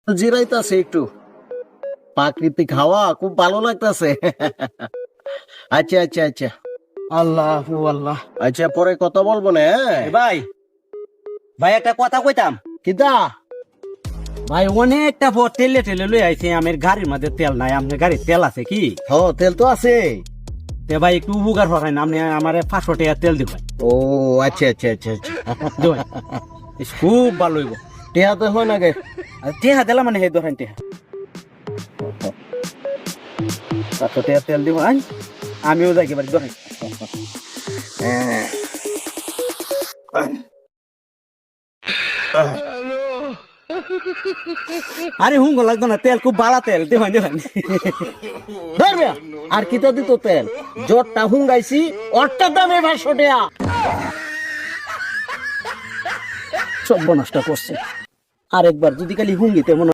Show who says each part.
Speaker 1: জিরাইতাছে একটু, প্রাকৃতিক হাওয়া খুব ভালো লাগতাছে। আচ্ছা আচ্ছা আচ্ছা
Speaker 2: আল্লাহ আল্লাহ।
Speaker 1: আচ্ছা, পরে কথা বলবো না, হ্যাঁ?
Speaker 2: ভাই ভাই একটা কথা কইতাম।
Speaker 1: কিতা?
Speaker 2: ভাই অনেকটা পর তেলে টেলে লই আইছে, আমার গাড়ির মধ্যে তেল নাই, আপনার গাড়ির তেল আছে কি?
Speaker 1: হ, তেল তো আছে।
Speaker 2: তে ভাই একটু উপকার করেন, আপনি আমার 500 টাকা তেল দিবেন।
Speaker 1: ও আচ্ছা আচ্ছা আচ্ছা আচ্ছা।
Speaker 2: দিবেন, খুব ভালো হইব।
Speaker 1: টেহা তো হয় না গে।
Speaker 2: টেহা দিলাম মানে হে ধরেন টেহা 500 টাকা তেল দিবেন, আমিও যাই এবার ধরেন। আরে হুঙ্গ লাগতো না, তেল খুব বাড়া তেল, দেখেন দেখেন।
Speaker 1: ধরবে আর কিতা দিত তেল? জটটা হুঙ্গাইছি, অটটার দামে 500 টাকা।
Speaker 2: সব নষ্ট করছে। আরেকবার যদি খালি হুঙ্গিতে মনে